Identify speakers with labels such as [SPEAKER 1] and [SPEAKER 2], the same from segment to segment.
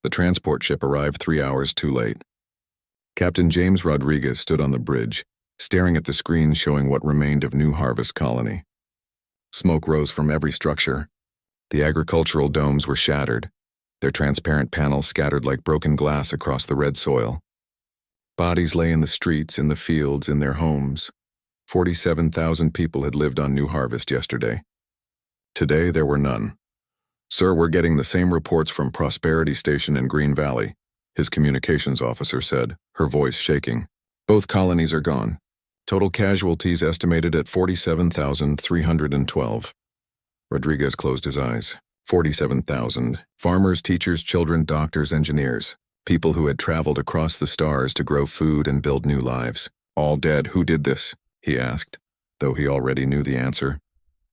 [SPEAKER 1] The transport ship arrived 3 hours too late. Captain James Rodriguez stood on the bridge, staring at the screens showing what remained of New Harvest Colony. Smoke rose from every structure. The agricultural domes were shattered, their transparent panels scattered like broken glass across the red soil. Bodies lay in the streets, in the fields, in their homes. 47,000 people had lived on New Harvest yesterday. Today there were none. "Sir, we're getting the same reports from Prosperity Station in Green Valley," his communications officer said, her voice shaking. "Both colonies are gone. Total casualties estimated at 47,312. Rodriguez closed his eyes. 47,000. Farmers, teachers, children, doctors, engineers. People who had traveled across the stars to grow food and build new lives. All dead. Who did this?" he asked, though he already knew the answer.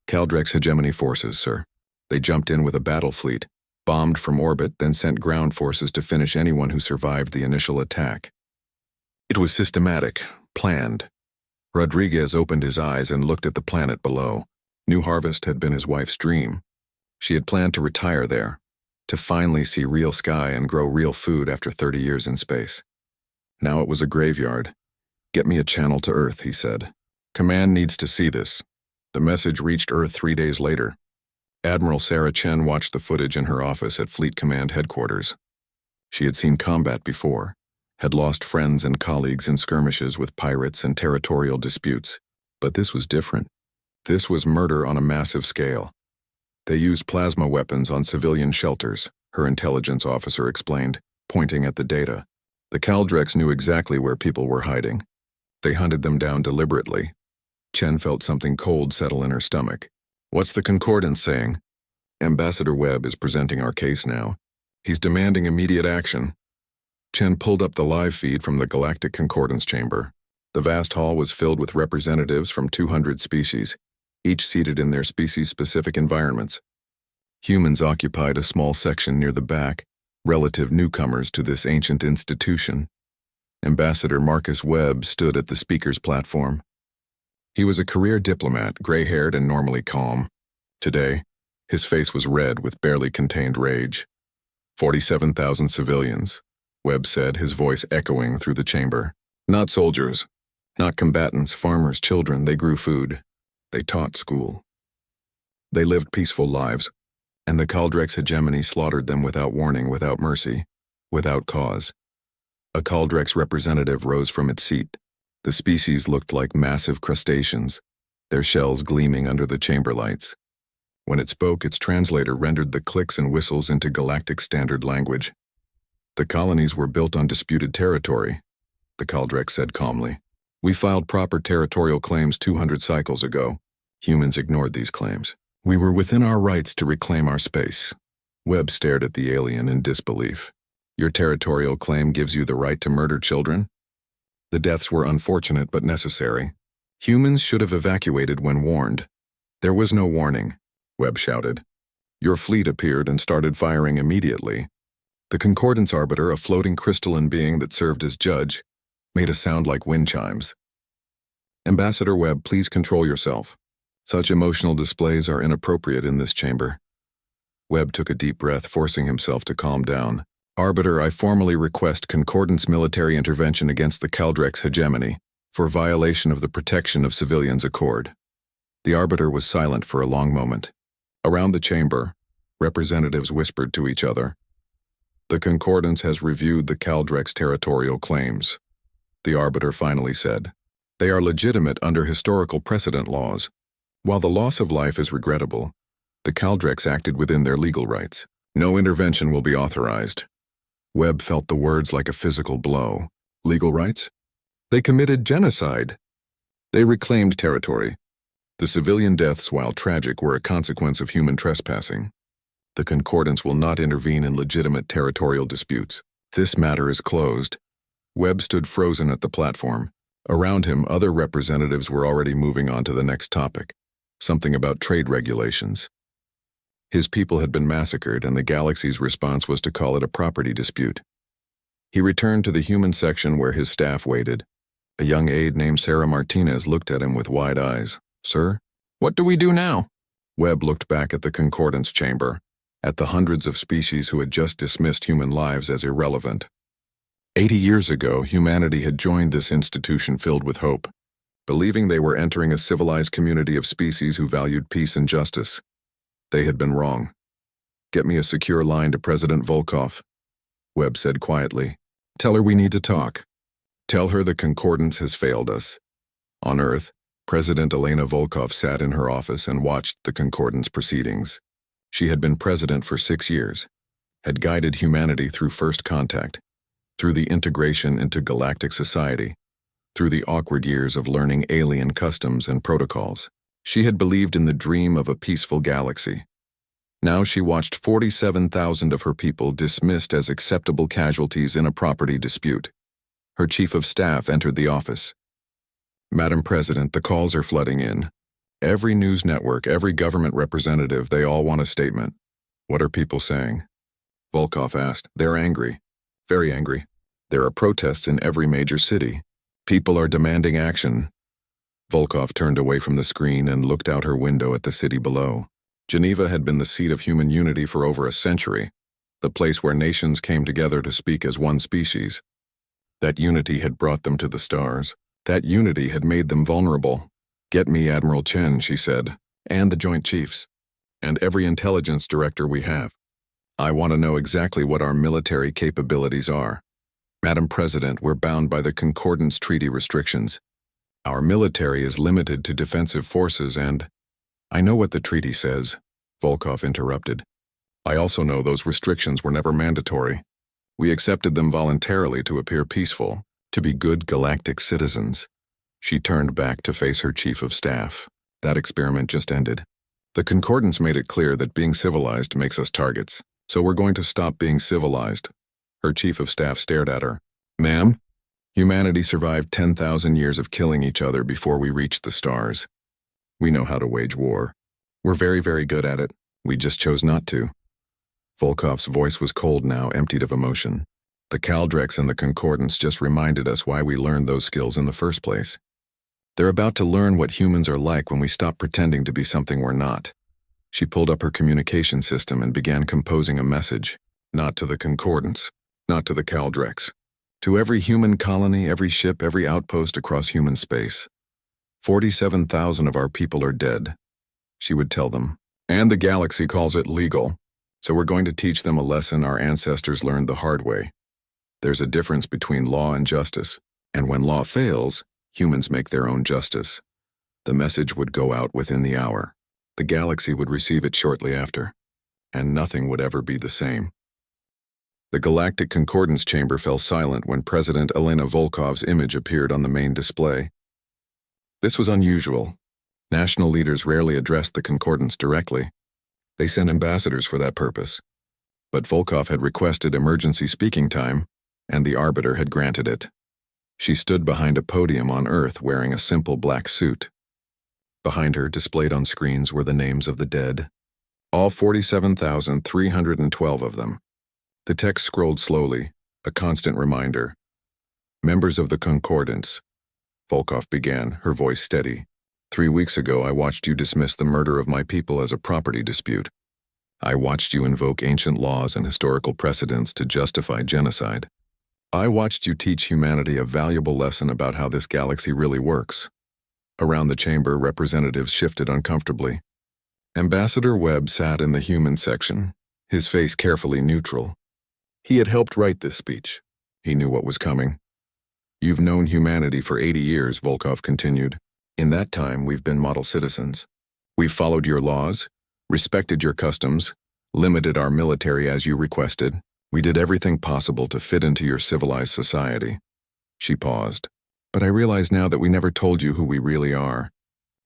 [SPEAKER 1] "Kaldrex hegemony forces, sir. They jumped in with a battle fleet, bombed from orbit, then sent ground forces to finish anyone who survived the initial attack. It was systematic, planned." Rodriguez opened his eyes and looked at the planet below. New Harvest had been his wife's dream. She had planned to retire there, to finally see real sky and grow real food after 30 years in space. Now it was a graveyard. "Get me a channel to Earth," he said. "Command needs to see this." The message reached Earth 3 days later. Admiral Sarah Chen watched the footage in her office at Fleet Command headquarters. She had seen combat before, had lost friends and colleagues in skirmishes with pirates and territorial disputes. But this was different. This was murder on a massive scale. They used plasma weapons on civilian shelters, her intelligence officer explained, pointing at the data. The Kaldrex knew exactly where people were hiding. They hunted them down deliberately. Chen felt something cold settle in her stomach. "What's the Concordance saying?" "Ambassador Webb is presenting our case now. He's demanding immediate action." Chen pulled up the live feed from the Galactic Concordance chamber. The vast hall was filled with representatives from 200 species, each seated in their species-specific environments. Humans occupied a small section near the back, relative newcomers to this ancient institution. Ambassador Marcus Webb stood at the speaker's platform. He was a career diplomat, gray-haired and normally calm. Today, his face was red with barely contained rage. 47,000 civilians, Webb said, his voice echoing through the chamber. "Not soldiers, not combatants, farmers, children. They grew food. They taught school. They lived peaceful lives, and the Kaldrex hegemony slaughtered them without warning, without mercy, without cause." A Kaldrex representative rose from its seat. The species looked like massive crustaceans, their shells gleaming under the chamber lights. When it spoke, its translator rendered the clicks and whistles into galactic standard language. "The colonies were built on disputed territory," the Kaldrex said calmly. "We filed proper territorial claims 200 cycles ago. Humans ignored these claims. We were within our rights to reclaim our space." Webb stared at the alien in disbelief. "Your territorial claim gives you the right to murder children?" "The deaths were unfortunate but necessary. Humans should have evacuated when warned." "There was no warning," Webb shouted. "Your fleet appeared and started firing immediately." The Concordance Arbiter, a floating crystalline being that served as judge, made a sound like wind chimes. "Ambassador Webb, please control yourself. Such emotional displays are inappropriate in this chamber." Webb took a deep breath, forcing himself to calm down. "Arbiter, I formally request Concordance military intervention against the Kaldrex hegemony for violation of the Protection of Civilians Accord." The Arbiter was silent for a long moment. Around the chamber, representatives whispered to each other. "The Concordance has reviewed the Kaldrex territorial claims," the Arbiter finally said. "They are legitimate under historical precedent laws. While the loss of life is regrettable, the Kaldrex acted within their legal rights. No intervention will be authorized." Webb felt the words like a physical blow. Legal rights? They committed genocide. They reclaimed territory. The civilian deaths, while tragic, were a consequence of human trespassing. The Concordance will not intervene in legitimate territorial disputes. This matter is closed. Webb stood frozen at the platform. Around him, other representatives were already moving on to the next topic, something about trade regulations. His people had been massacred, and the galaxy's response was to call it a property dispute. He returned to the human section where his staff waited. A young aide named Sarah Martinez looked at him with wide eyes. "Sir, what do we do now?" Webb looked back at the Concordance chamber. at the hundreds of species who had just dismissed human lives as irrelevant. 80 years ago, humanity had joined this institution filled with hope, believing they were entering a civilized community of species who valued peace and justice. They had been wrong. "Get me a secure line to President Volkov," Webb said quietly. "Tell her we need to talk. Tell her the Concordance has failed us." On Earth, President Elena Volkov sat in her office and watched the Concordance proceedings. She had been president for 6 years, had guided humanity through first contact, through the integration into galactic society, through the awkward years of learning alien customs and protocols. She had believed in the dream of a peaceful galaxy. Now she watched 47,000 of her people dismissed as acceptable casualties in a property dispute. Her chief of staff entered the office. "Madam President, the calls are flooding in. Every news network, every government representative, they all want a statement." "What are people saying?" Volkov asked. "They're angry. Very angry. There are protests in every major city. People are demanding action." Volkov turned away from the screen and looked out her window at the city below. Geneva had been the seat of human unity for over a century, the place where nations came together to speak as one species. That unity had brought them to the stars. That unity had made them vulnerable. "Get me Admiral Chen," she said, "and the Joint Chiefs, and every intelligence director we have. I want to know exactly what our military capabilities are. Madam President, we're bound by the Concordance Treaty restrictions. Our military is limited to defensive forces and—" "I know what the treaty says," Volkov interrupted. "I also know those restrictions were never mandatory. We accepted them voluntarily to appear peaceful, to be good galactic citizens." She turned back to face her chief of staff. "That experiment just ended. The Concordance made it clear that being civilized makes us targets, so we're going to stop being civilized." Her chief of staff stared at her. "Ma'am, humanity survived 10,000 years of killing each other before we reached the stars. We know how to wage war. We're very, very good at it. We just chose not to." Volkov's voice was cold now, emptied of emotion. "The Kaldrex and the Concordance just reminded us why we learned those skills in the first place. They're about to learn what humans are like when we stop pretending to be something we're not." She pulled up her communication system and began composing a message. "Not to the Concordance, not to the Kaldrex. To every human colony, every ship, every outpost across human space. 47,000 of our people are dead," she would tell them. "And the galaxy calls it legal. So we're going to teach them a lesson our ancestors learned the hard way. There's a difference between law and justice, and when law fails, humans make their own justice." The message would go out within the hour. The galaxy would receive it shortly after, and nothing would ever be the same. The Galactic Concordance chamber fell silent when President Elena Volkov's image appeared on the main display. This was unusual. National leaders rarely addressed the Concordance directly. They sent ambassadors for that purpose. But Volkov had requested emergency speaking time, and the arbiter had granted it. She stood behind a podium on Earth wearing a simple black suit. Behind her, displayed on screens, were the names of the dead. All 47,312 of them. The text scrolled slowly, a constant reminder. "Members of the Concordance," Volkov began, her voice steady. "3 weeks ago I watched you dismiss the murder of my people as a property dispute. I watched you invoke ancient laws and historical precedents to justify genocide. I watched you teach humanity a valuable lesson about how this galaxy really works." Around the chamber, representatives shifted uncomfortably. Ambassador Webb sat in the human section, his face carefully neutral. He had helped write this speech. He knew what was coming. "You've known humanity for 80 years, Volkov continued. "In that time, we've been model citizens. We've followed your laws, respected your customs, limited our military as you requested. We did everything possible to fit into your civilized society." She paused. "But I realize now that we never told you who we really are.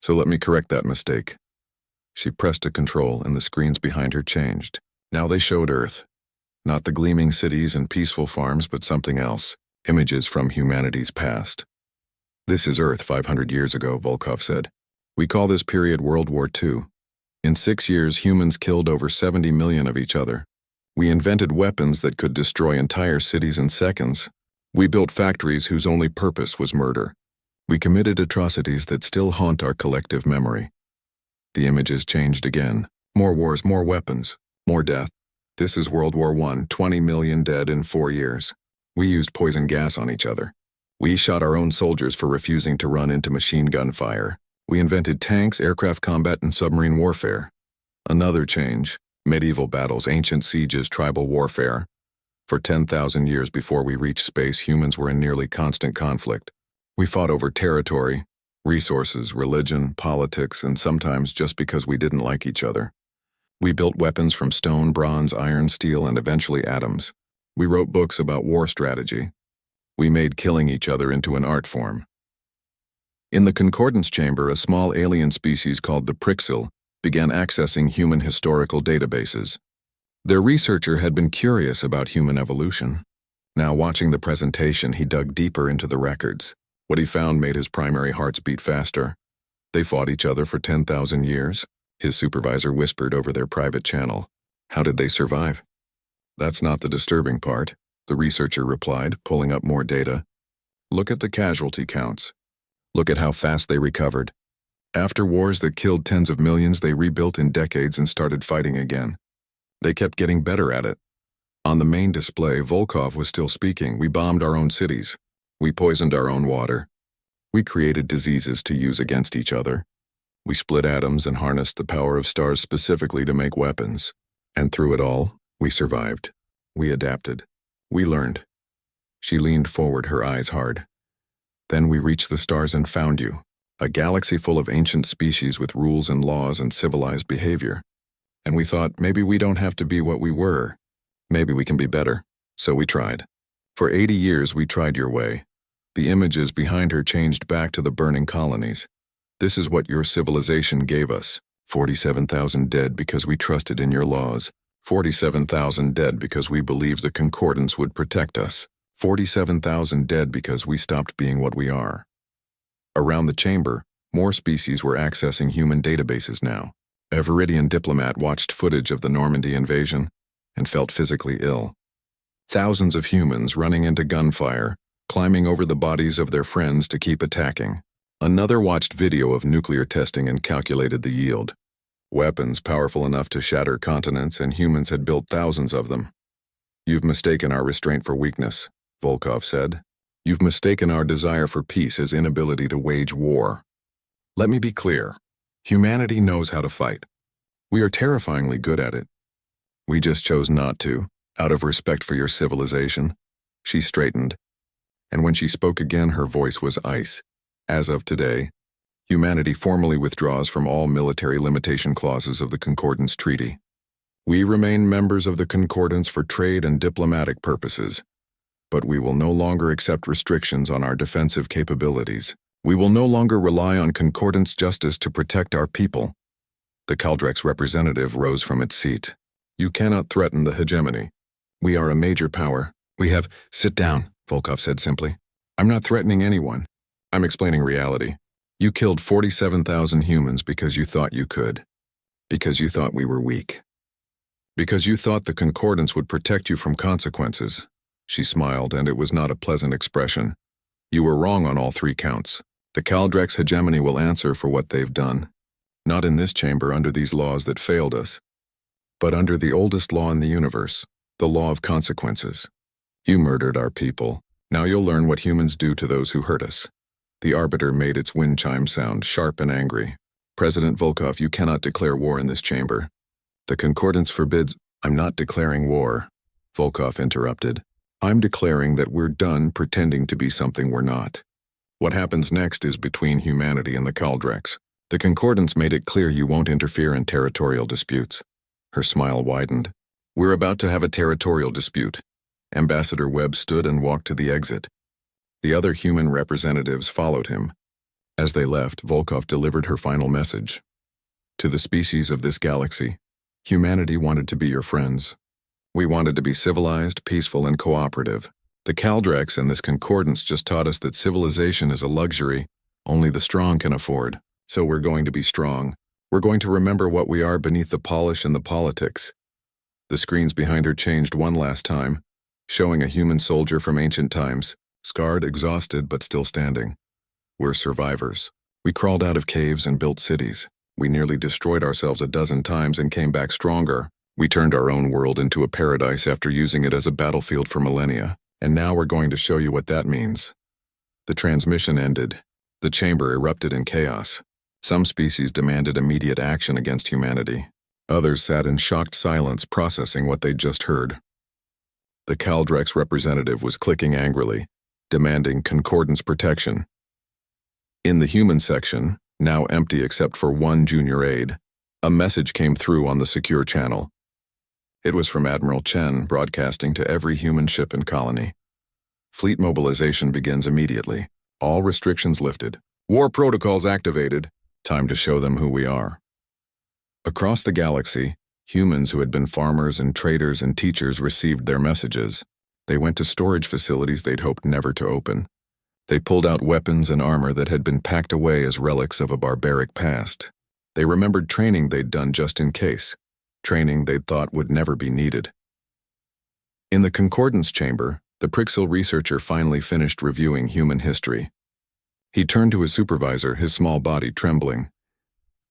[SPEAKER 1] So let me correct that mistake." She pressed a control and the screens behind her changed. Now they showed Earth. Not the gleaming cities and peaceful farms, but something else. Images from humanity's past. "This is Earth 500 years ago," Volkov said. "We call this period World War II. In 6 years, humans killed over 70 million of each other. We invented weapons that could destroy entire cities in seconds. We built factories whose only purpose was murder. We committed atrocities that still haunt our collective memory." The images changed again. More wars, more weapons. More death. This is World War I, 20 million dead in 4 years. We used poison gas on each other. We shot our own soldiers for refusing to run into machine gun fire. We invented tanks, aircraft combat, and submarine warfare. Another change. Medieval battles, ancient sieges, tribal warfare. For 10,000 years before we reached space, humans were in nearly constant conflict. We fought over territory, resources, religion, politics, and sometimes just because we didn't like each other. We built weapons from stone, bronze, iron, steel, and eventually atoms. We wrote books about war strategy. We made killing each other into an art form. In the Concordance chamber, a small alien species called the Prixil began accessing human historical databases. Their researcher had been curious about human evolution. Now, watching the presentation, he dug deeper into the records. What he found made his primary hearts beat faster. They fought each other for 10,000 years. His supervisor whispered over their private channel. How did they survive? That's not the disturbing part, the researcher replied, pulling up more data. Look at the casualty counts. Look at how fast they recovered. After wars that killed tens of millions, they rebuilt in decades and started fighting again. They kept getting better at it. On the main display, Volkov was still speaking. We bombed our own cities. We poisoned our own water. We created diseases to use against each other. We split atoms and harnessed the power of stars specifically to make weapons. And through it all, we survived. We adapted. We learned. She leaned forward, her eyes hard. Then we reached the stars and found you. A galaxy full of ancient species with rules and laws and civilized behavior. And we thought, maybe we don't have to be what we were. Maybe we can be better. So we tried. For 80 years we tried your way. The images behind her changed back to the burning colonies. This is what your civilization gave us. 47,000 dead because we trusted in your laws. 47,000 dead because we believed the Concordance would protect us. 47,000 dead because we stopped being what we are. Around the chamber, more species were accessing human databases now. A Viridian diplomat watched footage of the Normandy invasion and felt physically ill. Thousands of humans running into gunfire, climbing over the bodies of their friends to keep attacking. Another watched video of nuclear testing and calculated the yield. Weapons powerful enough to shatter continents, and humans had built thousands of them. You've mistaken our restraint for weakness, Volkov said. You've mistaken our desire for peace as inability to wage war. Let me be clear. Humanity knows how to fight. We are terrifyingly good at it. We just chose not to, out of respect for your civilization. She straightened, and when she spoke again, her voice was ice. As of today, humanity formally withdraws from all military limitation clauses of the Concordance Treaty. We remain members of the Concordance for trade and diplomatic purposes, but we will no longer accept restrictions on our defensive capabilities. We will no longer rely on Concordance justice to protect our people. The Kaldrex representative rose from its seat. You cannot threaten the hegemony. We are a major power. We have— Sit down, Volkov said simply. I'm not threatening anyone. I'm explaining reality. You killed 47,000 humans because you thought you could. Because you thought we were weak. Because you thought the Concordance would protect you from consequences. She smiled, and it was not a pleasant expression. You were wrong on all 3 counts. The Kaldrex hegemony will answer for what they've done. Not in this chamber under these laws that failed us, but under the oldest law in the universe, the law of consequences. You murdered our people. Now you'll learn what humans do to those who hurt us. The arbiter made its wind chime sound, sharp and angry. President Volkov, you cannot declare war in this chamber. The Concordance forbids— I'm not declaring war, Volkov interrupted. I'm declaring that we're done pretending to be something we're not. What happens next is between humanity and the Kaldrex. The Concordance made it clear you won't interfere in territorial disputes. Her smile widened. We're about to have a territorial dispute. Ambassador Webb stood and walked to the exit. The other human representatives followed him. As they left, Volkov delivered her final message. To the species of this galaxy, humanity wanted to be your friends. We wanted to be civilized, peaceful, and cooperative. The Kaldrex and this Concordance just taught us that civilization is a luxury only the strong can afford. So we're going to be strong. We're going to remember what we are beneath the polish and the politics. The screens behind her changed one last time, showing a human soldier from ancient times, scarred, exhausted, but still standing. We're survivors. We crawled out of caves and built cities. We nearly destroyed ourselves a dozen times and came back stronger. We turned our own world into a paradise after using it as a battlefield for millennia, and now we're going to show you what that means." The transmission ended. The chamber erupted in chaos. Some species demanded immediate action against humanity. Others sat in shocked silence processing what they'd just heard. The Kaldrex representative was clicking angrily, demanding Concordance protection. In the human section, now empty except for one junior aide, a message came through on the secure channel. It was from Admiral Chen, broadcasting to every human ship and colony. "Fleet mobilization begins immediately. All restrictions lifted. War protocols activated. Time to show them who we are." Across the galaxy, humans who had been farmers and traders and teachers received their messages. They went to storage facilities they'd hoped never to open. They pulled out weapons and armor that had been packed away as relics of a barbaric past. They remembered training they'd done just in case, training they'd thought would never be needed. In the Concordance chamber, the Prixil researcher finally finished reviewing human history. He turned to his supervisor, his small body trembling.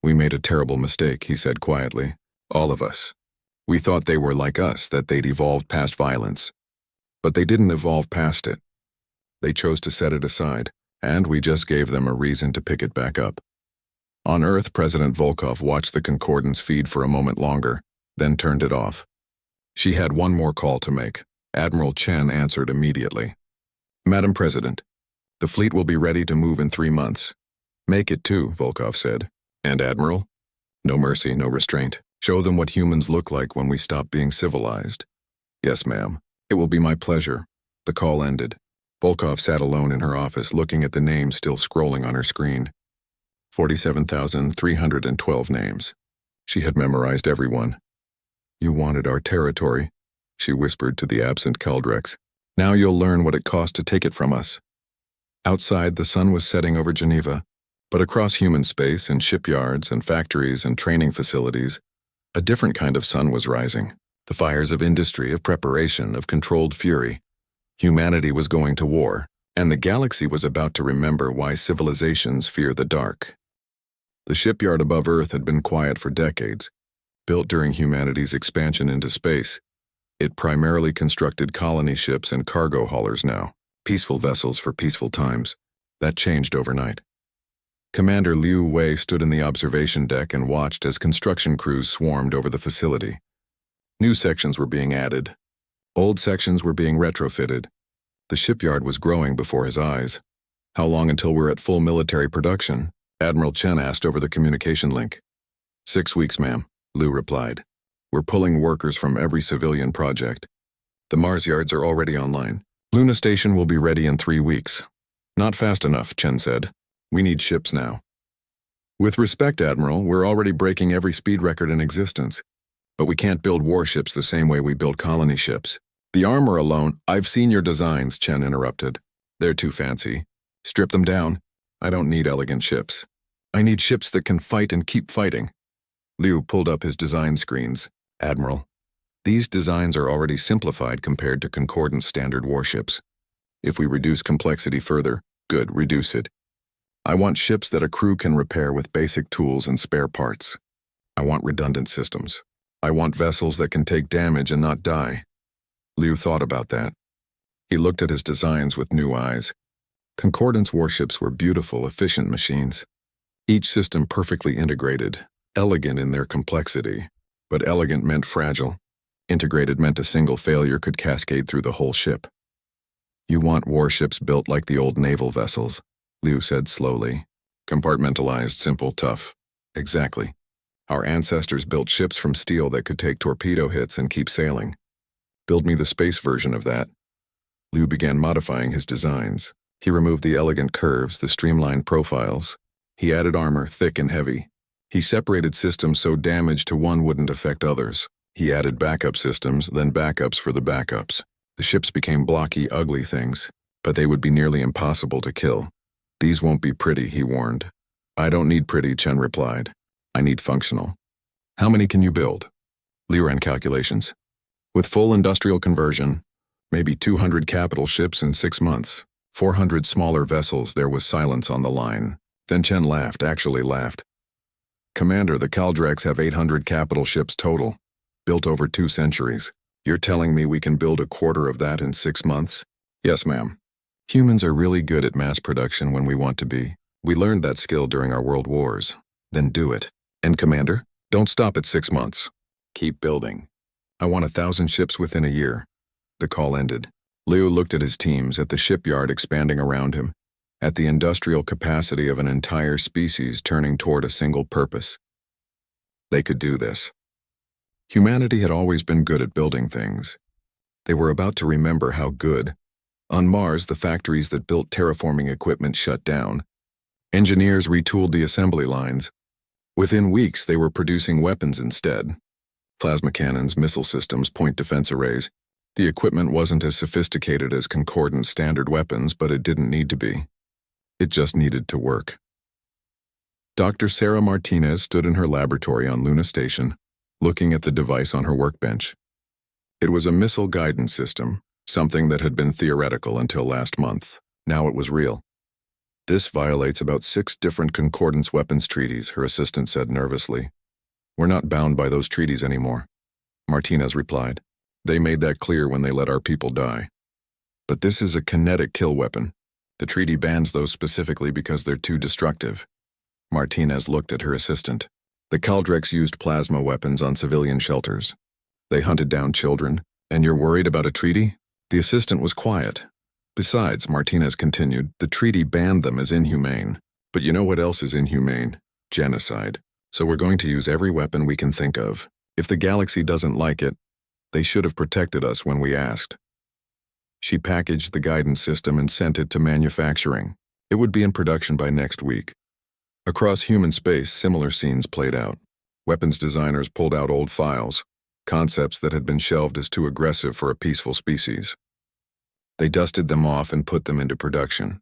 [SPEAKER 1] "We made a terrible mistake," he said quietly. "All of us. We thought they were like us, that they'd evolved past violence. But they didn't evolve past it. They chose to set it aside, and we just gave them a reason to pick it back up." On Earth, President Volkov watched the Concordance feed for a moment longer, then turned it off. She had one more call to make. Admiral Chen answered immediately. "Madam President, the fleet will be ready to move in 3 months. Make it 2, Volkov said. "And Admiral?" "No mercy, no restraint. Show them what humans look like when we stop being civilized." "Yes, ma'am. It will be my pleasure." The call ended. Volkov sat alone in her office looking at the names still scrolling on her screen. 47,312 names. She had memorized everyone. "You wanted our territory," she whispered to the absent Kaldrex. "Now you'll learn what it cost to take it from us." Outside, the sun was setting over Geneva, but across human space in shipyards and factories and training facilities, a different kind of sun was rising. The fires of industry, of preparation, of controlled fury. Humanity was going to war, and the galaxy was about to remember why civilizations fear the dark. The shipyard above Earth had been quiet for decades. Built during humanity's expansion into space, it primarily constructed colony ships and cargo haulers now, peaceful vessels for peaceful times. That changed overnight. Commander Liu Wei stood in the observation deck and watched as construction crews swarmed over the facility. New sections were being added. Old sections were being retrofitted. The shipyard was growing before his eyes. "How long until we're at full military production?" Admiral Chen asked over the communication link. 6 weeks, ma'am," Liu replied. "We're pulling workers from every civilian project. The Mars yards are already online. Luna Station will be ready in 3 weeks." "Not fast enough," Chen said. "We need ships now." "With respect, Admiral, we're already breaking every speed record in existence. But we can't build warships the same way we build colony ships. The armor alone—" "I've seen your designs," Chen interrupted. "They're too fancy. Strip them down. I don't need elegant ships. I need ships that can fight and keep fighting." Liu pulled up his design screens. "Admiral, these designs are already simplified compared to Concordance standard warships. If we reduce complexity further, good, reduce it. I want ships that a crew can repair with basic tools and spare parts. I want redundant systems. I want vessels that can take damage and not die." Liu thought about that. He looked at his designs with new eyes. Concordance warships were beautiful, efficient machines. Each system perfectly integrated, elegant in their complexity. But elegant meant fragile. Integrated meant a single failure could cascade through the whole ship. "You want warships built like the old naval vessels," Liu said slowly. "Compartmentalized, simple, tough." "Exactly. Our ancestors built ships from steel that could take torpedo hits and keep sailing. Build me the space version of that." Liu began modifying his designs. He removed the elegant curves, the streamlined profiles. He added armor, thick and heavy. He separated systems so damage to one wouldn't affect others. He added backup systems, then backups for the backups. The ships became blocky, ugly things, but they would be nearly impossible to kill. "These won't be pretty," he warned. "I don't need pretty," Chen replied. "I need functional." "How many can you build?" Liu ran calculations. "With full industrial conversion, maybe 200 capital ships in 6 months. 400 smaller vessels." There was silence on the line. Then Chen laughed, actually laughed. "Commander, the Kaldrex have 800 capital ships total. built over 2 centuries. You're telling me we can build a quarter of that in 6 months? Yes, ma'am. Humans are really good at mass production when we want to be. We learned that skill during our world wars. Then do it. And Commander, don't stop at 6 months. Keep building. I want 1,000 ships within a year. The call ended. Liu looked at his teams, at the shipyard expanding around him, at the industrial capacity of an entire species turning toward a single purpose. They could do this. Humanity had always been good at building things. They were about to remember how good. On Mars, the factories that built terraforming equipment shut down. Engineers retooled the assembly lines. Within weeks, they were producing weapons instead. Plasma cannons, missile systems, point defense arrays. The equipment wasn't as sophisticated as Concordance standard weapons, but it didn't need to be. It just needed to work. Dr. Sarah Martinez stood in her laboratory on Luna Station, looking at the device on her workbench. It was a missile guidance system, something that had been theoretical until last month. Now it was real. This violates about 6 different Concordance weapons treaties, her assistant said nervously. We're not bound by those treaties anymore, Martinez replied. They made that clear when they let our people die. But this is a kinetic kill weapon. The treaty bans those specifically because they're too destructive. Martinez looked at her assistant. The Kaldrex used plasma weapons on civilian shelters. They hunted down children, and you're worried about a treaty? The assistant was quiet. Besides, Martinez continued, the treaty banned them as inhumane. But you know what else is inhumane? Genocide. So we're going to use every weapon we can think of. If the galaxy doesn't like it, they should have protected us when we asked. She packaged the guidance system and sent it to manufacturing. It would be in production by next week. Across human space, similar scenes played out. Weapons designers pulled out old files, concepts that had been shelved as too aggressive for a peaceful species. They dusted them off and put them into production.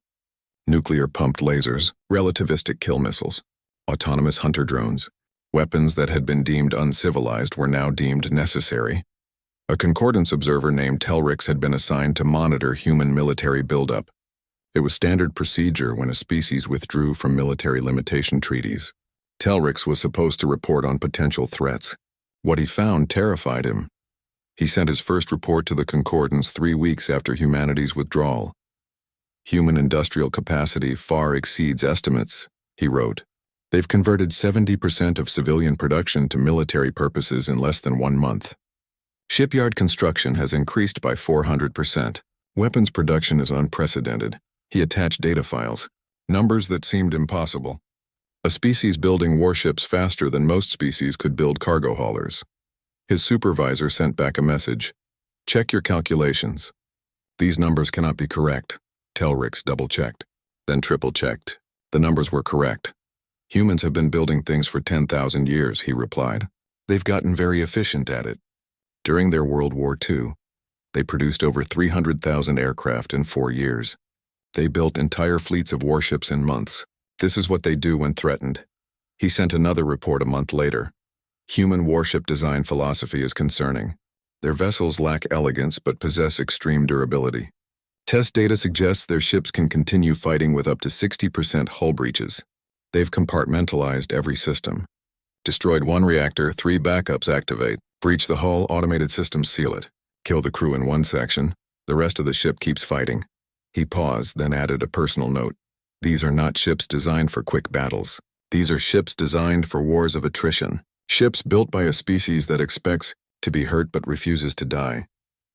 [SPEAKER 1] Nuclear-pumped lasers, relativistic kill missiles, autonomous hunter drones. Weapons that had been deemed uncivilized were now deemed necessary. A Concordance observer named Kaldrex had been assigned to monitor human military buildup. It was standard procedure when a species withdrew from military limitation treaties. Kaldrex was supposed to report on potential threats. What he found terrified him. He sent his first report to the Concordance 3 weeks after humanity's withdrawal. Human industrial capacity far exceeds estimates, he wrote. They've converted 70% of civilian production to military purposes in less than 1 month. Shipyard construction has increased by 400%. Weapons production is unprecedented. He attached data files, numbers that seemed impossible. A species building warships faster than most species could build cargo haulers. His supervisor sent back a message. Check your calculations. These numbers cannot be correct. Kaldrex double-checked, then triple-checked. The numbers were correct. Humans have been building things for 10,000 years, he replied. They've gotten very efficient at it. During their World War II, they produced over 300,000 aircraft in 4 years. They built entire fleets of warships in months. This is what they do when threatened. He sent another report a month later. Human warship design philosophy is concerning. Their vessels lack elegance but possess extreme durability. Test data suggests their ships can continue fighting with up to 60% hull breaches. They've compartmentalized every system. Destroyed 1 reactor, 3 backups activate. Breach the hull, automated systems seal it. Kill the crew in 1 section. The rest of the ship keeps fighting. He paused, then added a personal note. These are not ships designed for quick battles. These are ships designed for wars of attrition. Ships built by a species that expects to be hurt but refuses to die.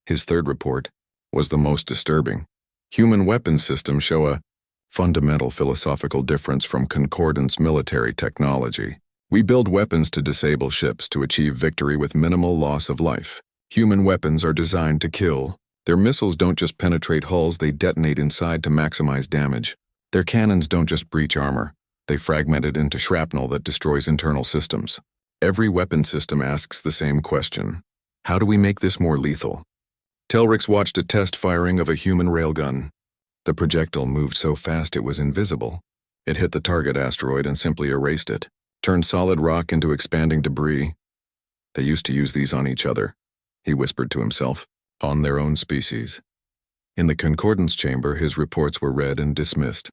[SPEAKER 1] His third report was the most disturbing. Human weapons systems show a fundamental philosophical difference from Concordance military technology. We build weapons to disable ships to achieve victory with minimal loss of life. Human weapons are designed to kill. Their missiles don't just penetrate hulls, they detonate inside to maximize damage. Their cannons don't just breach armor. They fragment it into shrapnel that destroys internal systems. Every weapon system asks the same question. How do we make this more lethal? Kaldrex watched a test firing of a human railgun. The projectile moved so fast it was invisible. It hit the target asteroid and simply erased it, turned solid rock into expanding debris. They used to use these on each other, he whispered to himself, on their own species. In the Concordance chamber, his reports were read and dismissed.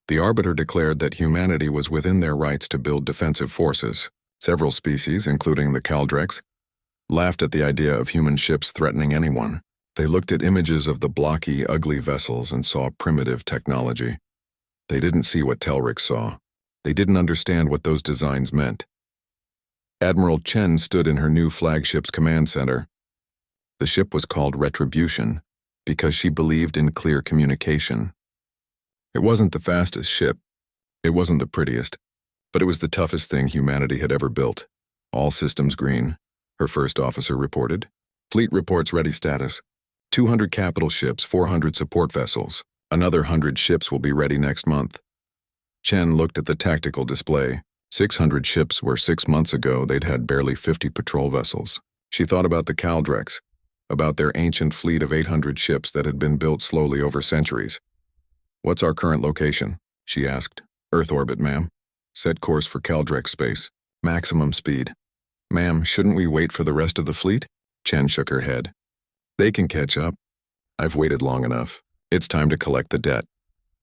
[SPEAKER 1] The Arbiter declared that humanity was within their rights to build defensive forces. Several species, including the Kaldrex, laughed at the idea of human ships threatening anyone. They looked at images of the blocky, ugly vessels and saw primitive technology. They didn't see what Kaldrex saw. They didn't understand what those designs meant. Admiral Chen stood in her new flagship's command center. The ship was called Retribution because she believed in clear communication. It wasn't the fastest ship. It wasn't the prettiest. But it was the toughest thing humanity had ever built. All systems green, her first officer reported. Fleet reports ready status. 200 capital ships, 400 support vessels. Another 100 ships will be ready next month. Chen looked at the tactical display. 600 ships where 6 months ago they'd had barely 50 patrol vessels. She thought about the Kaldrex, about their ancient fleet of 800 ships that had been built slowly over centuries. "What's our current location?" she asked. "Earth orbit, ma'am. Set course for Kaldrex space. Maximum speed." "Ma'am, shouldn't we wait for the rest of the fleet?" Chen shook her head. "They can catch up. I've waited long enough. It's time to collect the debt."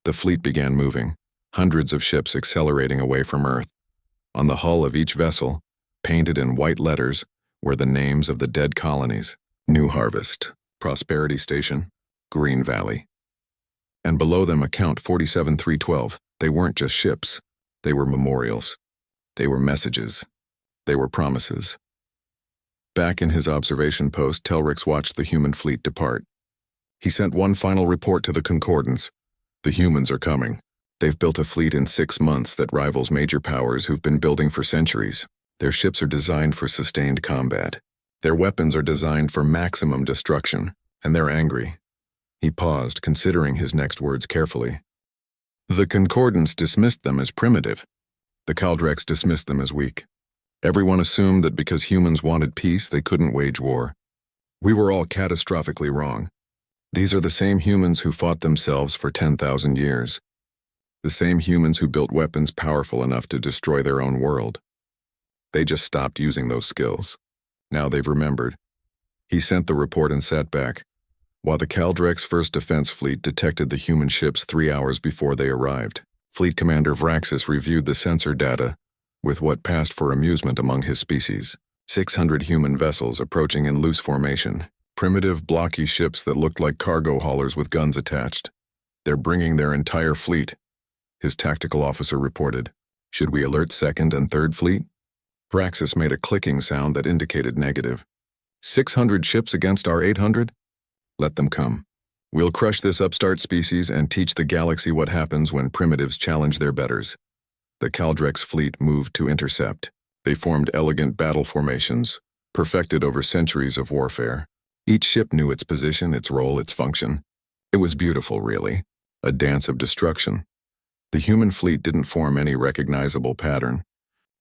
[SPEAKER 1] The fleet began moving, hundreds of ships accelerating away from Earth. On the hull of each vessel, painted in white letters, were the names of the dead colonies: New Harvest, Prosperity Station, Green Valley. And below them a count 47312. They weren't just ships. They were memorials. They were messages. They were promises. Back in his observation post, Kaldrex watched the human fleet depart. He sent one final report to the Concordance. "The humans are coming. They've built a fleet in 6 months that rivals major powers who've been building for centuries. Their ships are designed for sustained combat. Their weapons are designed for maximum destruction, and they're angry." He paused, considering his next words carefully. The Concordance dismissed them as primitive. The Kaldrex dismissed them as weak. Everyone assumed that because humans wanted peace, they couldn't wage war. We were all catastrophically wrong. These are the same humans who fought themselves for 10,000 years. The same humans who built weapons powerful enough to destroy their own world. They just stopped using those skills. Now they've remembered. He sent the report and sat back, while the Kaldrex First Defense Fleet detected the human ships 3 hours before they arrived. Fleet Commander Vraxis reviewed the sensor data with what passed for amusement among his species. 600 human vessels approaching in loose formation. Primitive, blocky ships that looked like cargo haulers with guns attached. "They're bringing their entire fleet," his tactical officer reported. "Should we alert 2nd and 3rd Fleet?" Vraxis made a clicking sound that indicated negative. 600 ships against our 800? Let them come. We'll crush this upstart species and teach the galaxy what happens when primitives challenge their betters. The Kaldrex fleet moved to intercept. They formed elegant battle formations, perfected over centuries of warfare. Each ship knew its position, its role, its function. It was beautiful, really. A dance of destruction. The human fleet didn't form any recognizable pattern.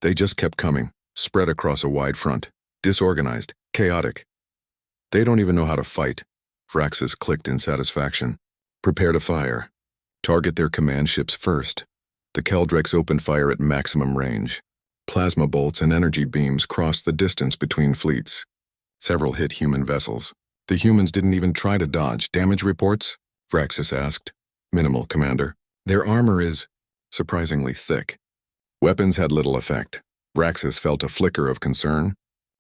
[SPEAKER 1] They just kept coming, spread across a wide front, disorganized, chaotic. "They don't even know how to fight." Vraxis clicked in satisfaction. "Prepare to fire. Target their command ships first." The Kaldrex opened fire at maximum range. Plasma bolts and energy beams crossed the distance between fleets. Several hit human vessels. The humans didn't even try to dodge. "Damage reports?" Vraxis asked. "Minimal, Commander. Their armor is surprisingly thick." Weapons had little effect. Vraxis felt a flicker of concern.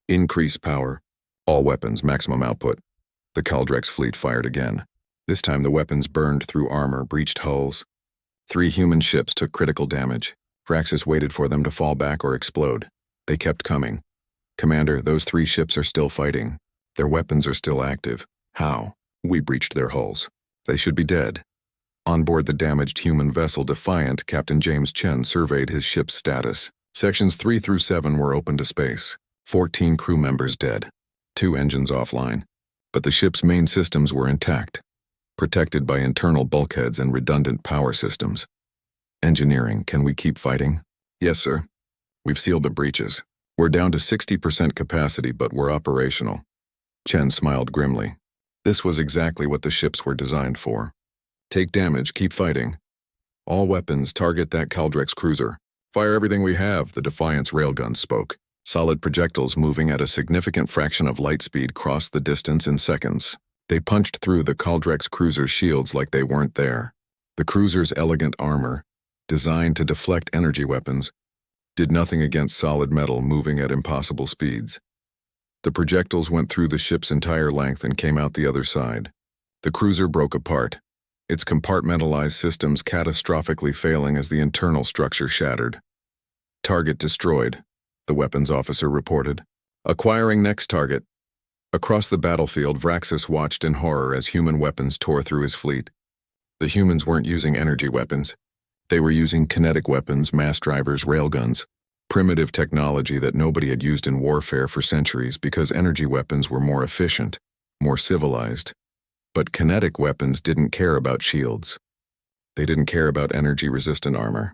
[SPEAKER 1] "Increase power. All weapons, maximum output." The Kaldrex fleet fired again. This time the weapons burned through armor, breached hulls. 3 human ships took critical damage. Vraxis waited for them to fall back or explode. They kept coming. "Commander, those 3 ships are still fighting. Their weapons are still active." "How?" "We breached their hulls. They should be dead." On board the damaged human vessel Defiant, Captain James Chen surveyed his ship's status. Sections 3 through 7 were open to space. 14 crew members dead. 2 engines offline. But the ship's main systems were intact, protected by internal bulkheads and redundant power systems. "Engineering, can we keep fighting?" "Yes, sir. We've sealed the breaches. We're down to 60% capacity, but we're operational." Chen smiled grimly. This was exactly what the ships were designed for. "Take damage, keep fighting. All weapons target that Kaldrex cruiser. Fire everything we have," the Defiant's railguns spoke. Solid projectiles moving at a significant fraction of light speed crossed the distance in seconds. They punched through the Kaldrex cruiser's shields like they weren't there. The cruiser's elegant armor, designed to deflect energy weapons, did nothing against solid metal moving at impossible speeds. The projectiles went through the ship's entire length and came out the other side. The cruiser broke apart, its compartmentalized systems catastrophically failing as the internal structure shattered. Target destroyed, the weapons officer reported. Acquiring next target. Across the battlefield, Vraxis watched in horror as human weapons tore through his fleet. The humans weren't using energy weapons. They were using kinetic weapons, mass drivers, railguns. Primitive technology that nobody had used in warfare for centuries because energy weapons were more efficient, more civilized. But kinetic weapons didn't care about shields. They didn't care about energy-resistant armor.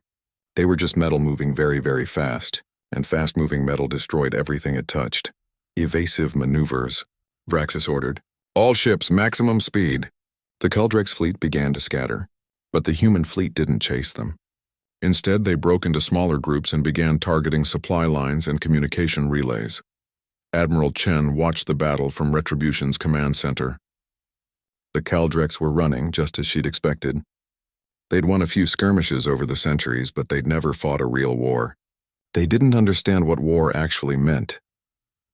[SPEAKER 1] They were just metal moving very, very fast, and fast-moving metal destroyed everything it touched. Evasive maneuvers, Vraxis ordered. All ships, maximum speed. The Kaldrex fleet began to scatter, but the human fleet didn't chase them. Instead, they broke into smaller groups and began targeting supply lines and communication relays. Admiral Chen watched the battle from Retribution's command center. The Kaldrex were running just as she'd expected. They'd won a few skirmishes over the centuries, but they'd never fought a real war. They didn't understand what war actually meant.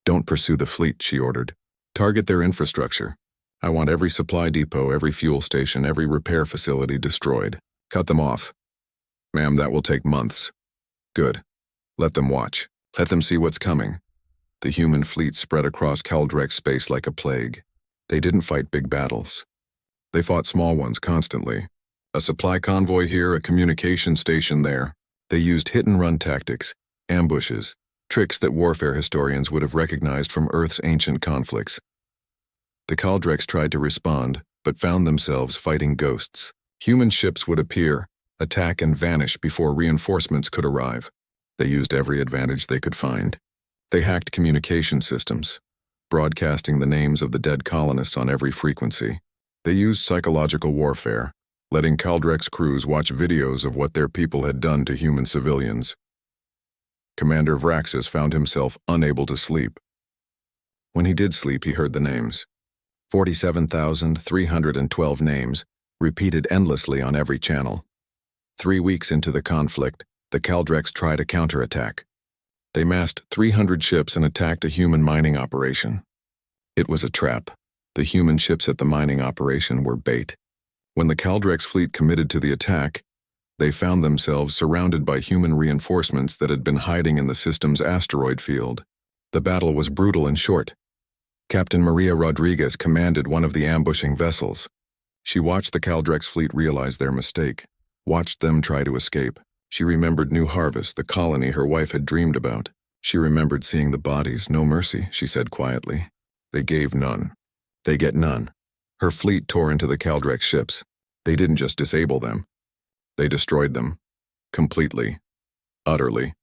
[SPEAKER 1] Don't pursue the fleet, she ordered. Target their infrastructure. I want every supply depot, every fuel station, every repair facility destroyed. Cut them off. Ma'am, that will take months. Good. Let them watch. Let them see what's coming. The human fleet spread across Kaldrex space like a plague. They didn't fight big battles. They fought small ones constantly. A supply convoy here, a communication station there. They used hit-and-run tactics, ambushes, tricks that warfare historians would have recognized from Earth's ancient conflicts. The Kaldrex tried to respond, but found themselves fighting ghosts. Human ships would appear, attack and vanish before reinforcements could arrive. They used every advantage they could find. They hacked communication systems, broadcasting the names of the dead colonists on every frequency. They used psychological warfare, letting Kaldrex crews watch videos of what their people had done to human civilians. Commander Vraxis found himself unable to sleep. When he did sleep, he heard the names. 47,312 names, repeated endlessly on every channel. 3 weeks into the conflict, the Kaldrex tried a counterattack. They massed 300 ships and attacked a human mining operation. It was a trap. The human ships at the mining operation were bait. When the Kaldrex fleet committed to the attack, they found themselves surrounded by human reinforcements that had been hiding in the system's asteroid field. The battle was brutal and short. Captain Maria Rodriguez commanded one of the ambushing vessels. She watched the Kaldrex fleet realize their mistake, watched them try to escape. She remembered New Harvest, the colony her wife had dreamed about. She remembered seeing the bodies. No mercy, she said quietly. They gave none. They get none. Her fleet tore into the Kaldrex ships. They didn't just disable them. They destroyed them. Completely. Utterly.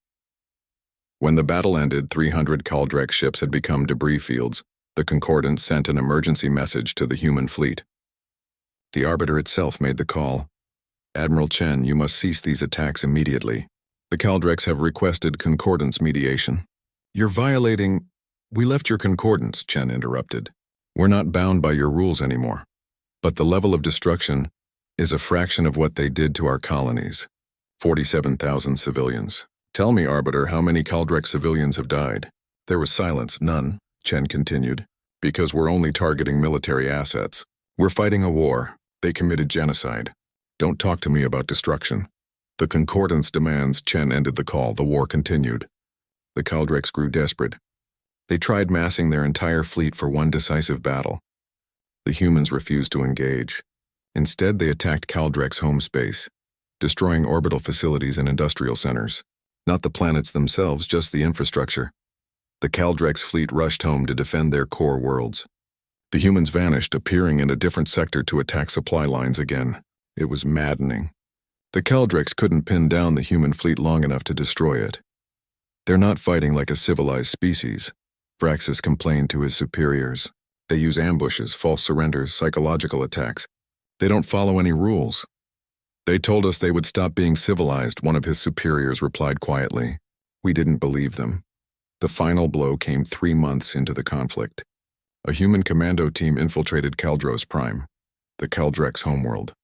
[SPEAKER 1] When the battle ended, 300 Kaldrex ships had become debris fields. The Concordance sent an emergency message to the human fleet. The Arbiter itself made the call. Admiral Chen, you must cease these attacks immediately. The Kaldrex have requested Concordance mediation. You're violating... We left your Concordance, Chen interrupted. We're not bound by your rules anymore. But the level of destruction is a fraction of what they did to our colonies. 47,000 civilians. Tell me, Arbiter, how many Kaldrex civilians have died? There was silence. None, Chen continued. Because we're only targeting military assets. We're fighting a war. They committed genocide. Don't talk to me about destruction. The Concordance demands. Chen ended the call. The war continued. The Kaldrex grew desperate. They tried massing their entire fleet for one decisive battle. The humans refused to engage. Instead, they attacked Kaldrex home space, destroying orbital facilities and industrial centers. Not the planets themselves, just the infrastructure. The Kaldrex fleet rushed home to defend their core worlds. The humans vanished, appearing in a different sector to attack supply lines again. It was maddening. The Kaldrex couldn't pin down the human fleet long enough to destroy it. They're not fighting like a civilized species, Vraxis complained to his superiors. They use ambushes, false surrenders, psychological attacks. They don't follow any rules. They told us they would stop being civilized, one of his superiors replied quietly. We didn't believe them. The final blow came 3 months into the conflict. A human commando team infiltrated Kaldros Prime, the Kaldrex homeworld.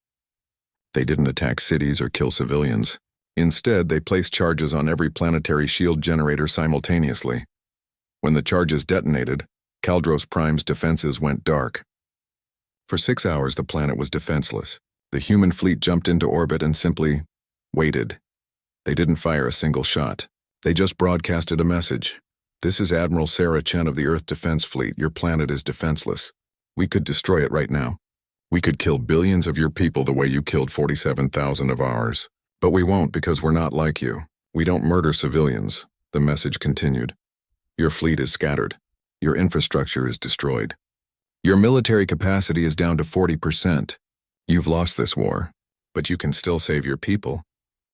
[SPEAKER 1] They didn't attack cities or kill civilians. Instead, they placed charges on every planetary shield generator simultaneously. When the charges detonated, Kaldrex Prime's defenses went dark. For 6 hours, the planet was defenseless. The human fleet jumped into orbit and simply waited. They didn't fire a single shot. They just broadcasted a message. This is Admiral Sarah Chen of the Earth Defense Fleet. Your planet is defenseless. We could destroy it right now. We could kill billions of your people the way you killed 47,000 of ours. But we won't because we're not like you. We don't murder civilians, the message continued. Your fleet is scattered. Your infrastructure is destroyed. Your military capacity is down to 40%. You've lost this war, but you can still save your people.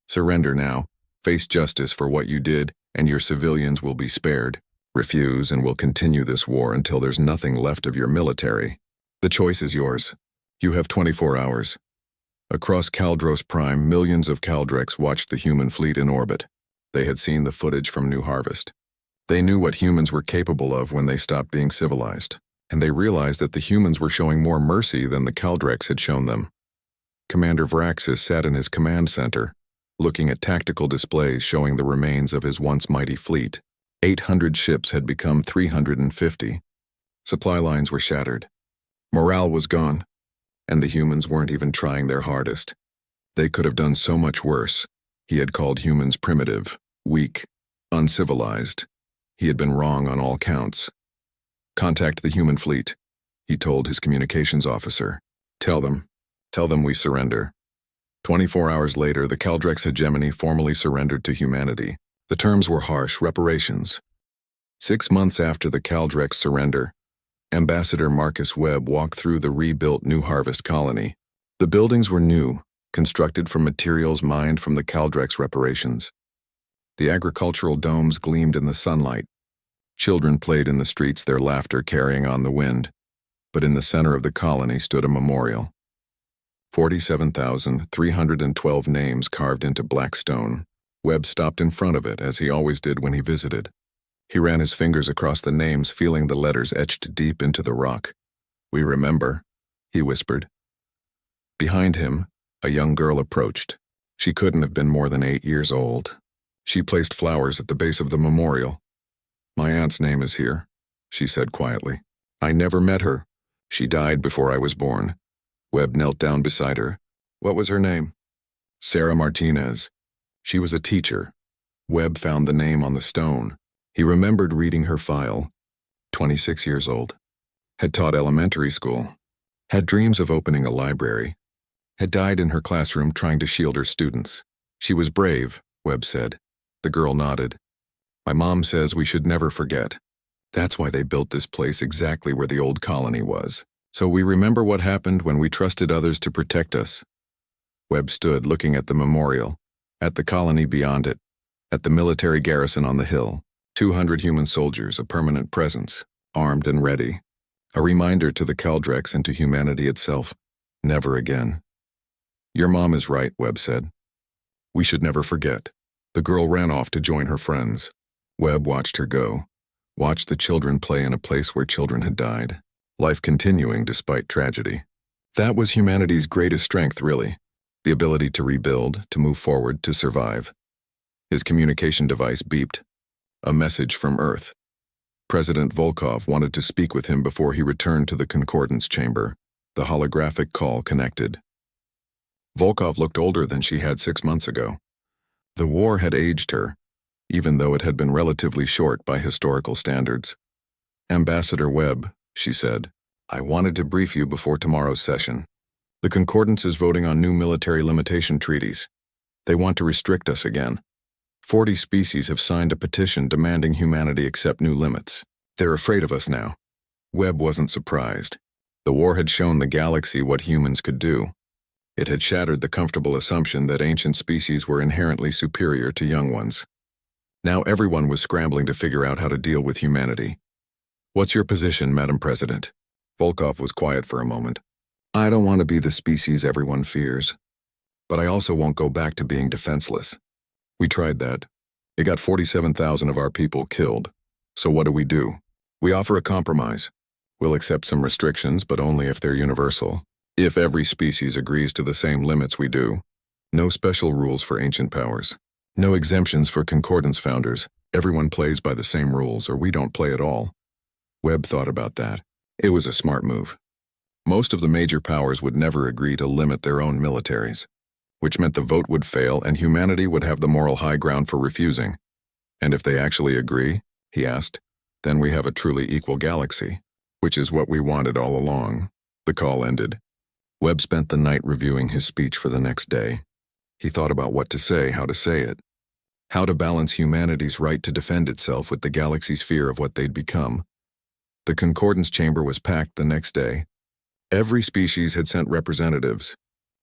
[SPEAKER 1] Surrender now, face justice for what you did, and your civilians will be spared. Refuse and we'll continue this war until there's nothing left of your military. The choice is yours. You have 24 hours. Across Kaldrex Prime, millions of Kaldrex watched the human fleet in orbit. They had seen the footage from New Harvest. They knew what humans were capable of when they stopped being civilized, and they realized that the humans were showing more mercy than the Kaldrex had shown them. Commander Vraxis sat in his command center, looking at tactical displays showing the remains of his once mighty fleet. 800 ships had become 350. Supply lines were shattered. Morale was gone, and the humans weren't even trying their hardest. They could have done so much worse. He had called humans primitive, weak, uncivilized. He had been wrong on all counts. Contact the human fleet, he told his communications officer. Tell them we surrender. 24 hours later, the Kaldrex hegemony formally surrendered to humanity. The terms were harsh: reparations. 6 months after the Kaldrex surrender, Ambassador Marcus Webb walked through the rebuilt New Harvest colony. The buildings were new, constructed from materials mined from the Kaldrex reparations. The agricultural domes gleamed in the sunlight. Children played in the streets, their laughter carrying on the wind. But in the center of the colony stood a memorial. 47,312 names carved into black stone. Webb stopped in front of it, as he always did when he visited. He ran his fingers across the names, feeling the letters etched deep into the rock. "We remember," he whispered. Behind him, a young girl approached. She couldn't have been more than 8 years old. She placed flowers at the base of the memorial. "My aunt's name is here," she said quietly. "I never met her. She died before I was born." Webb knelt down beside her. "What was her name?" "Sarah Martinez. She was a teacher." Webb found the name on the stone. He remembered reading her file. 26 years old. Had taught elementary school. Had dreams of opening a library. Had died in her classroom trying to shield her students. "She was brave," Webb said. The girl nodded. "My mom says we should never forget. That's why they built this place exactly where the old colony was. So we remember what happened when we trusted others to protect us." Webb stood looking at the memorial, at the colony beyond it, at the military garrison on the hill. 200 human soldiers, a permanent presence, armed and ready. A reminder to the Kaldrex and to humanity itself. Never again. "Your mom is right," Webb said. "We should never forget." The girl ran off to join her friends. Webb watched her go, watched the children play in a place where children had died. Life continuing despite tragedy. That was humanity's greatest strength, really. The ability to rebuild, to move forward, to survive. His communication device beeped. A message from Earth. President Volkov wanted to speak with him before he returned to the Concordance chamber. The holographic call connected. Volkov looked older than she had 6 months ago. The war had aged her, even though it had been relatively short by historical standards. "Ambassador Webb," she said, "I wanted to brief you before tomorrow's session. The Concordance is voting on new military limitation treaties. They want to restrict us again. 40 species have signed a petition demanding humanity accept new limits. They're afraid of us now." Webb wasn't surprised. The war had shown the galaxy what humans could do. It had shattered the comfortable assumption that ancient species were inherently superior to young ones. Now everyone was scrambling to figure out how to deal with humanity. "What's your position, Madam President?" Volkov was quiet for a moment. "I don't want to be the species everyone fears. But I also won't go back to being defenseless. We tried that. It got 47,000 of our people killed. So what do? We offer a compromise. We'll accept some restrictions, but only if they're universal. If every species agrees to the same limits we do. No special rules for ancient powers. No exemptions for Concordance founders. Everyone plays by the same rules, or we don't play at all. Webb thought about that. It was a smart move. Most of the major powers would never agree to limit their own militaries, which meant the vote would fail and humanity would have the moral high ground for refusing. And if they actually agree, he asked, then we have a truly equal galaxy, which is what we wanted all along. The call ended. Webb spent the night reviewing his speech for the next day. He thought about what to say, how to say it, how to balance humanity's right to defend itself with the galaxy's fear of what they'd become. The Concordance chamber was packed the next day. Every species had sent representatives.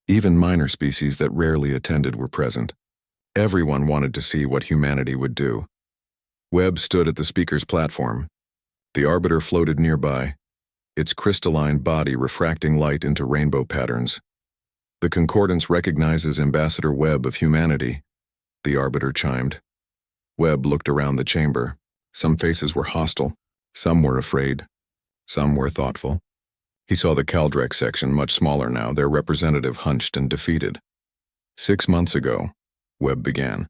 [SPEAKER 1] Even minor species that rarely attended were present. Everyone wanted to see what humanity would do. Webb stood at the speaker's platform. The Arbiter floated nearby, its crystalline body refracting light into rainbow patterns. The Concordance recognizes Ambassador Webb of humanity, the Arbiter chimed. Webb looked around the chamber. Some faces were hostile, some were afraid, some were thoughtful. He saw the Kaldrex section, much smaller now, their representative hunched and defeated. 6 months ago, Webb began,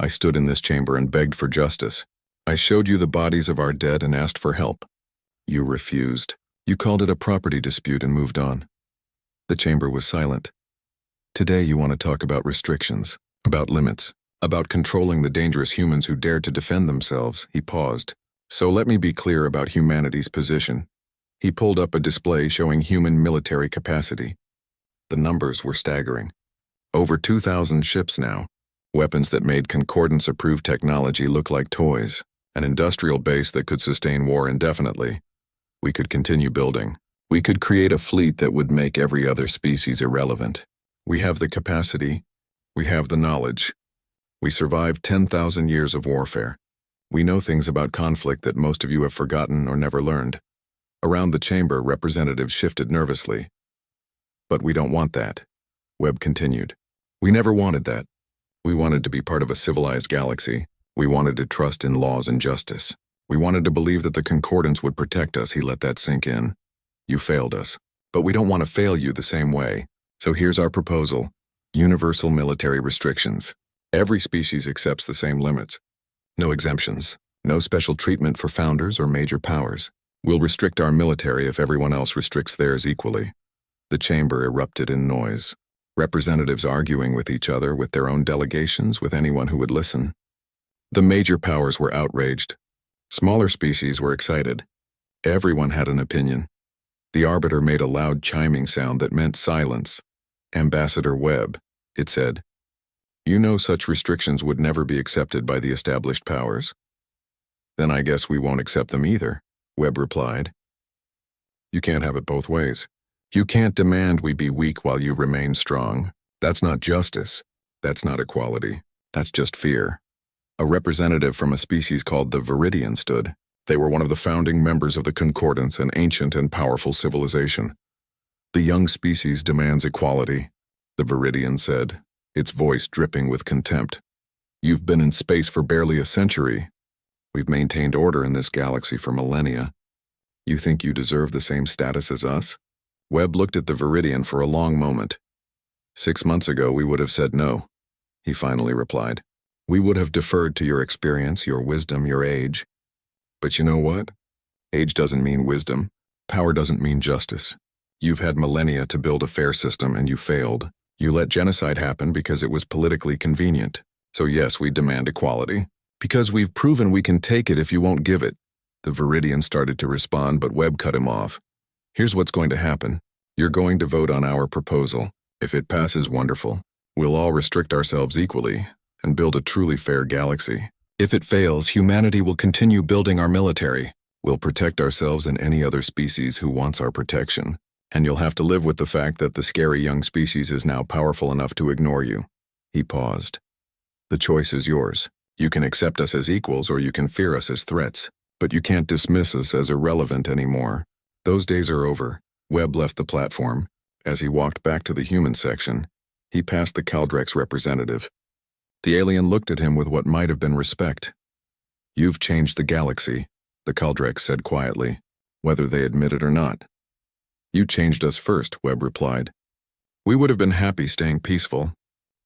[SPEAKER 1] I stood in this chamber and begged for justice. I showed you the bodies of our dead and asked for help. You refused. You called it a property dispute and moved on. The chamber was silent. Today you want to talk about restrictions, about limits, about controlling the dangerous humans who dared to defend themselves. He paused. So let me be clear about humanity's position. He pulled up a display showing human military capacity. The numbers were staggering. Over 2,000 ships now. Weapons that made Concordance-approved technology look like toys. An industrial base that could sustain war indefinitely. We could continue building. We could create a fleet that would make every other species irrelevant. We have the capacity. We have the knowledge. We survived 10,000 years of warfare. We know things about conflict that most of you have forgotten or never learned. Around the chamber, representatives shifted nervously. But we don't want that, Webb continued. We never wanted that. We wanted to be part of a civilized galaxy. We wanted to trust in laws and justice. We wanted to believe that the Concordance would protect us. He let that sink in. You failed us. But we don't want to fail you the same way. So here's our proposal. Universal military restrictions. Every species accepts the same limits. No exemptions. No special treatment for founders or major powers. We'll restrict our military if everyone else restricts theirs equally. The chamber erupted in noise. Representatives arguing with each other, with their own delegations, with anyone who would listen. The major powers were outraged. Smaller species were excited. Everyone had an opinion. The Arbiter made a loud chiming sound that meant silence. Ambassador Webb, it said. You know such restrictions would never be accepted by the established powers. Then I guess we won't accept them either, Webb replied. You can't have it both ways. You can't demand we be weak while you remain strong. That's not justice. That's not equality. That's just fear. A representative from a species called the Viridian stood. They were one of the founding members of the Concordance, an ancient and powerful civilization. The young species demands equality, the Viridian said, its voice dripping with contempt. You've been in space for barely a century. We've maintained order in this galaxy for millennia. You think you deserve the same status as us? Webb looked at the Viridian for a long moment. 6 months ago we would have said no, he finally replied. We would have deferred to your experience, your wisdom, your age. But you know what? Age doesn't mean wisdom. Power doesn't mean justice. You've had millennia to build a fair system and you failed. You let genocide happen because it was politically convenient. So yes, we demand equality. Because we've proven we can take it if you won't give it. The Viridian started to respond, but Webb cut him off. Here's what's going to happen. You're going to vote on our proposal. If it passes, wonderful. We'll all restrict ourselves equally and build a truly fair galaxy. If it fails, humanity will continue building our military. We'll protect ourselves and any other species who wants our protection. And you'll have to live with the fact that the scary young species is now powerful enough to ignore you. He paused. The choice is yours. You can accept us as equals or you can fear us as threats. But you can't dismiss us as irrelevant anymore. Those days are over. Webb left the platform. As he walked back to the human section, he passed the Kaldrex representative. The alien looked at him with what might have been respect. You've changed the galaxy, the Kaldrex said quietly, whether they admit it or not. You changed us first, Webb replied. We would have been happy staying peaceful,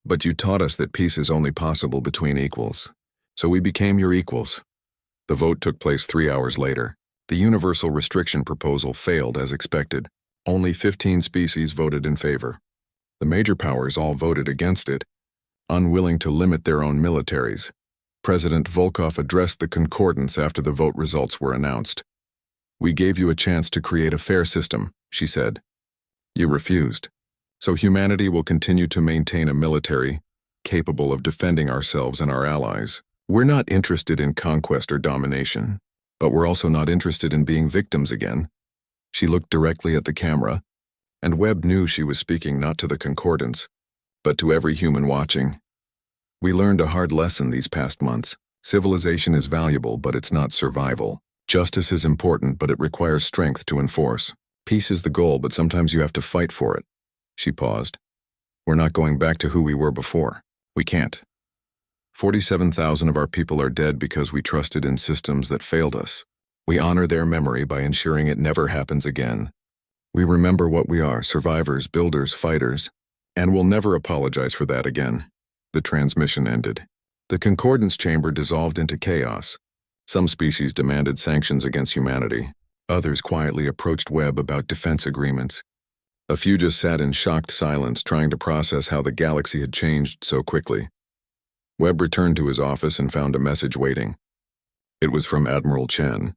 [SPEAKER 1] but you taught us that peace is only possible between equals. So we became your equals. The vote took place 3 hours later. The universal restriction proposal failed as expected. Only 15 species voted in favor. The major powers all voted against it, unwilling to limit their own militaries. President Volkov addressed the Concordance after the vote results were announced. "We gave you a chance to create a fair system," she said. "You refused. So humanity will continue to maintain a military capable of defending ourselves and our allies. We're not interested in conquest or domination, but we're also not interested in being victims again." She looked directly at the camera, and Webb knew she was speaking not to the Concordance, but to every human watching. "We learned a hard lesson these past months. Civilization is valuable, but it's not survival. Justice is important, but it requires strength to enforce. Peace is the goal, but sometimes you have to fight for it." She paused. "We're not going back to who we were before. We can't. 47,000 of our people are dead because we trusted in systems that failed us. We honor their memory by ensuring it never happens again. We remember what we are: survivors, builders, fighters, and we'll never apologize for that again." The transmission ended. The Concordance chamber dissolved into chaos. Some species demanded sanctions against humanity. Others quietly approached Webb about defense agreements. A few just sat in shocked silence, trying to process how the galaxy had changed so quickly. Webb returned to his office and found a message waiting. It was from Admiral Chen.